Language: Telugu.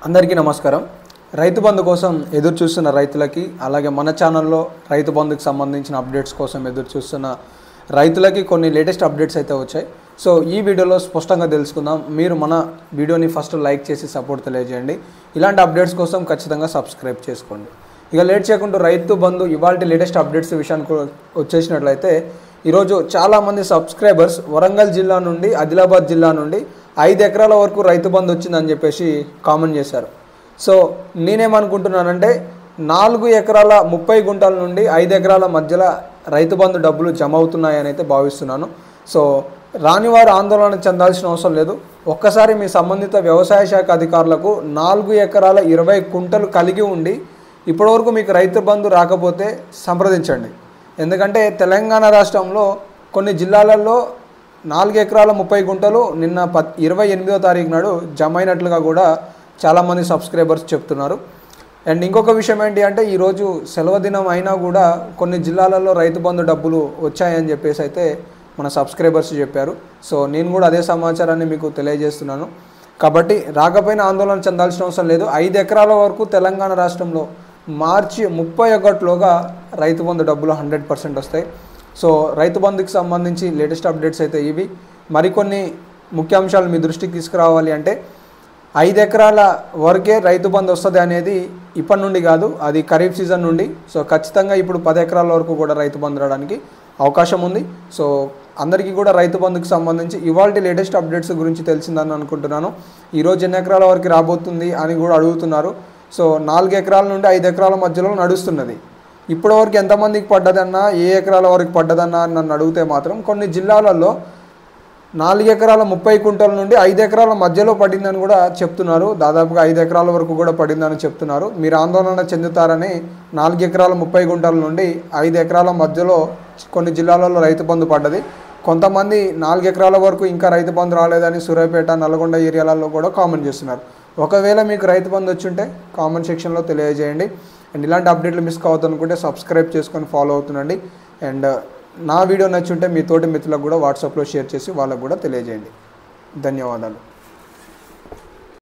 అందరికీ నమస్కారం. రైతు బంధు కోసం ఎదురు చూస్తున్న రైతులకి, అలాగే మన ఛానల్లో రైతు బంధుకి సంబంధించిన అప్డేట్స్ కోసం ఎదురు చూస్తున్న రైతులకి కొన్ని లేటెస్ట్ అప్డేట్స్ అయితే వచ్చాయి. సో ఈ వీడియోలో స్పష్టంగా తెలుసుకుందాం. మీరు మన వీడియోని ఫస్ట్ లైక్ చేసి సపోర్ట్ తెలియజేయండి. ఇలాంటి అప్డేట్స్ కోసం ఖచ్చితంగా సబ్స్క్రైబ్ చేసుకోండి. ఇక లేట్ చేయకుండా రైతు బంధు ఇవాల్టి లేటెస్ట్ అప్డేట్స్ విషయానికి వచ్చేసినట్లయితే, ఈరోజు చాలామంది సబ్స్క్రైబర్స్ వరంగల్ జిల్లా నుండి, ఆదిలాబాద్ జిల్లా నుండి 5 ఎకరాల వరకు రైతు బంధు వచ్చిందని చెప్పేసి కామెంట్ చేశారు. సో నేనేమనుకుంటున్నానంటే 4 ఎకరాల 30 గుంటల నుండి 5 ఎకరాల మధ్యలో రైతు బంధు డబ్బులు జమ అవుతున్నాయని అయితే భావిస్తున్నాను. సో రాని వారు ఆందోళన చెందాల్సిన అవసరం లేదు. ఒక్కసారి మీ సంబంధిత వ్యవసాయ శాఖ అధికారులకు 4 ఎకరాల 20 కుంటలు కలిగి ఉండి ఇప్పటివరకు మీకు రైతు బంధు రాకపోతే సంప్రదించండి. ఎందుకంటే తెలంగాణ రాష్ట్రంలో కొన్ని జిల్లాలలో 4 ఎకరాల 30 గుంటలు నిన్న 28వ తారీఖు నాడు జమ అయినట్లుగా కూడా చాలామంది సబ్స్క్రైబర్స్ చెప్తున్నారు. అండ్ ఇంకొక విషయం ఏంటి అంటే, ఈరోజు సెలవు దినం అయినా కూడా కొన్ని జిల్లాలలో రైతు బంధు డబ్బులు వచ్చాయని చెప్పేసి అయితే మన సబ్స్క్రైబర్స్ చెప్పారు. సో నేను కూడా అదే సమాచారాన్ని మీకు తెలియజేస్తున్నాను. కాబట్టి రాకపోయినా ఆందోళన చెందాల్సిన అవసరం లేదు. 5 ఎకరాల వరకు తెలంగాణ రాష్ట్రంలో మార్చి 31లోగా రైతు బంధు డబ్బులు 100% వస్తాయి. సో రైతు బంధుకి సంబంధించి లేటెస్ట్ అప్డేట్స్ అయితే ఇవి. మరికొన్ని ముఖ్యాంశాలు మీ దృష్టికి తీసుకురావాలి అంటే, 5 ఎకరాల వరకే రైతు బంధు వస్తుంది అనేది ఇప్పటి నుండి కాదు, అది ఖరీఫ్ సీజన్ నుండి. సో ఖచ్చితంగా ఇప్పుడు 10 ఎకరాల వరకు కూడా రైతు బంధు రావడానికి అవకాశం ఉంది. సో అందరికీ కూడా రైతు బంధుకి సంబంధించి ఇవాల్టి లేటెస్ట్ అప్డేట్స్ గురించి తెలిసిందని అనుకుంటున్నాను. ఈరోజు ఎన్ని ఎకరాల వరకు రాబోతుంది అని కూడా అడుగుతున్నారు. సో 4 ఎకరాల నుండి 5 ఎకరాల మధ్యలో నడుస్తున్నది. ఇప్పటివరకు ఎంతమందికి పడ్డదన్నా, ఏ ఎకరాల వరకు పడ్డదన్నా అని నన్ను అడిగితే మాత్రం కొన్ని జిల్లాలలో 4 ఎకరాల 30 కుంటల నుండి 5 ఎకరాల మధ్యలో పడిందని కూడా చెప్తున్నారు. దాదాపుగా 5 ఎకరాల వరకు కూడా పడిందని చెప్తున్నారు. మీరు ఆందోళన చెందుతారని 4 ఎకరాల 30 గుంటల నుండి 5 ఎకరాల మధ్యలో కొన్ని జిల్లాలలో రైతు బంధు పడ్డది. కొంతమంది 4 ఎకరాల వరకు ఇంకా రైతు బంధు రాలేదని సూర్యాపేట, నల్గొండ ఏరియాలలో కూడా కామెంట్ చేస్తున్నారు. ఒకవేళ మీకు రైతు బంధు వచ్చుంటే కామెంట్ సెక్షన్లో తెలియజేయండి. అండ్ ఇలాంటి అప్డేట్లు మిస్ కావద్దు అనుకుంటే సబ్స్క్రైబ్ చేసుకొని ఫాలో అవుతుండండి. అండ్ నా వీడియో నచ్చుంటే మీ తోటి మిత్రులకు కూడా వాట్సాప్లో షేర్ చేసి వాళ్ళకు కూడా తెలియజేయండి. ధన్యవాదాలు.